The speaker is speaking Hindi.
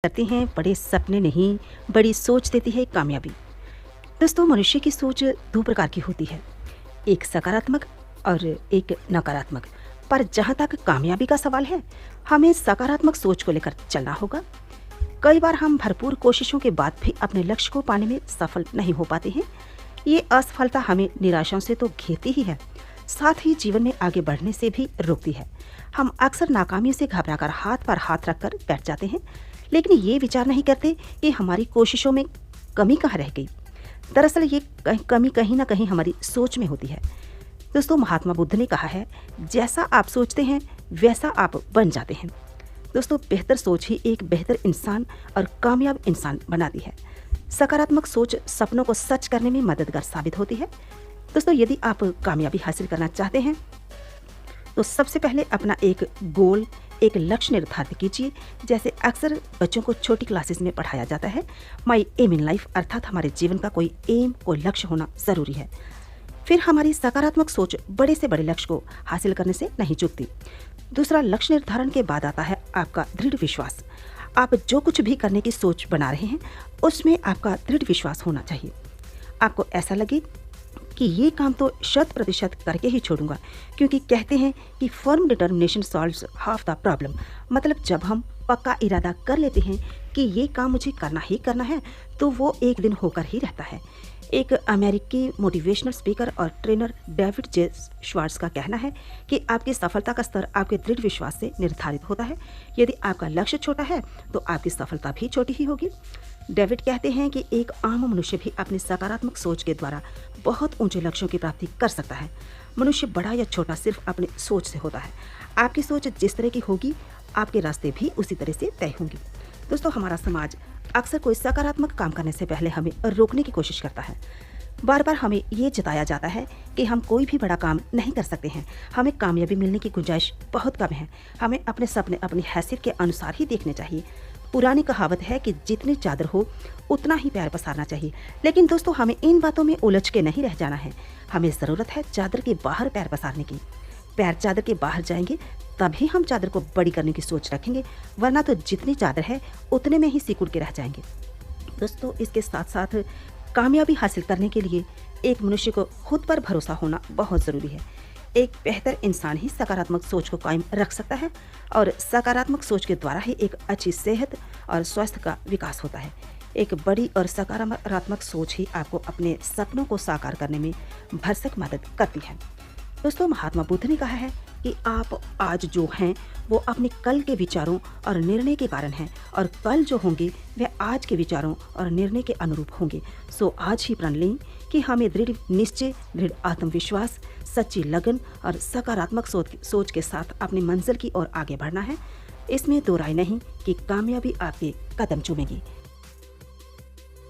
करते हैं बड़े सपने नहीं, बड़ी सोच देती है कामयाबी। दोस्तों, मनुष्य की सोच दो प्रकार की होती है, एक सकारात्मक और एक नकारात्मक। पर जहाँ तक कामयाबी का सवाल है, हमें सकारात्मक सोच को लेकर चलना होगा। कई बार हम भरपूर कोशिशों के बाद भी अपने लक्ष्य को पाने में सफल नहीं हो पाते हैं। ये असफलता हमें निराशाओं से तो घेरती ही है, साथ ही जीवन में आगे बढ़ने से भी रोकती है। हम अक्सर नाकामी से घबराकर हाथ पर हाथ रखकर बैठ जाते हैं, लेकिन ये विचार नहीं करते कि हमारी कोशिशों में कमी कहाँ रह गई। दरअसल ये कमी कहीं ना कहीं हमारी सोच में होती है। दोस्तों, महात्मा बुद्ध ने कहा है, जैसा आप सोचते हैं वैसा आप बन जाते हैं। दोस्तों, बेहतर सोच ही एक बेहतर इंसान और कामयाब इंसान बनाती है। सकारात्मक सोच सपनों को सच करने में मददगार साबित होती है। दोस्तों, यदि आप कामयाबी हासिल करना चाहते हैं तो सबसे पहले अपना एक गोल, एक लक्ष्य निर्धारित कीजिए। जैसे अक्सर बच्चों को छोटी क्लासेस में पढ़ाया जाता है, माई एम इन लाइफ, अर्थात हमारे जीवन का कोई एम, कोई लक्ष्य होना जरूरी है। फिर हमारी सकारात्मक सोच बड़े से बड़े लक्ष्य को हासिल करने से नहीं चूकती। दूसरा, लक्ष्य निर्धारण के बाद आता है आपका दृढ़ विश्वास। आप जो कुछ भी करने की सोच बना रहे हैं उसमें आपका दृढ़ विश्वास होना चाहिए। आपको ऐसा लगे कि ये काम तो 100% करके ही छोड़ूंगा, क्योंकि कहते हैं कि firm determination solves half the problem. मतलब जब हम पक्का इरादा कर लेते हैं कि ये काम मुझे करना ही करना है, तो वो एक दिन होकर ही रहता है। एक अमेरिकी मोटिवेशनल स्पीकर और ट्रेनर डेविड जे श्वार्ट्ज का कहना है कि आपकी सफलता का स्तर आपके दृढ़ विश्वास से निर्धारित होता है। यदि आपका लक्ष्य छोटा है तो आपकी सफलता भी छोटी ही होगी। डेविड कहते हैं कि एक आम मनुष्य भी अपनी सकारात्मक सोच के द्वारा बहुत ऊंचे लक्ष्यों की प्राप्ति कर सकता है। मनुष्य बड़ा या छोटा सिर्फ अपनी सोच से होता है। आपकी सोच जिस तरह की होगी, आपके रास्ते भी उसी तरह से तय होंगे। दोस्तों, हमारा समाज अक्सर कोई सकारात्मक काम करने से पहले हमें रोकने की कोशिश करता है। बार बार हमें ये जताया जाता है कि हम कोई भी बड़ा काम नहीं कर सकते हैं, हमें कामयाबी मिलने की गुंजाइश बहुत कम है, हमें अपने सपने अपनी हैसियत के अनुसार ही देखने चाहिए। पुरानी कहावत है कि जितनी चादर हो उतना ही पैर पसारना चाहिए। लेकिन दोस्तों, हमें इन बातों में उलझ के नहीं रह जाना है। हमें ज़रूरत है चादर के बाहर पैर पसारने की। पैर चादर के बाहर जाएंगे तभी हम चादर को बड़ी करने की सोच रखेंगे, वरना तो जितनी चादर है उतने में ही सिकुड़ के रह जाएंगे। दोस्तों, इसके साथ साथ कामयाबी हासिल करने के लिए एक मनुष्य को खुद पर भरोसा होना बहुत ज़रूरी है। एक बेहतर इंसान ही सकारात्मक सोच को कायम रख सकता है, और सकारात्मक सोच के द्वारा ही एक अच्छी सेहत और स्वास्थ्य का विकास होता है। एक बड़ी और सकारात्मक सोच ही आपको अपने सपनों को साकार करने में भरसक मदद करती है। दोस्तों, महात्मा बुद्ध ने कहा है कि आप आज जो हैं वो अपने कल के विचारों और निर्णय के कारण हैं, और कल जो होंगे वे आज के विचारों और निर्णय के अनुरूप होंगे। सो आज ही प्रण लें कि हमें दृढ़ निश्चय, दृढ़ आत्मविश्वास, सच्ची लगन और सकारात्मक सोच के साथ अपनी मंजिल की ओर आगे बढ़ना है। इसमें दो राय नहीं कि कामयाबी आपके कदम चूमेगी।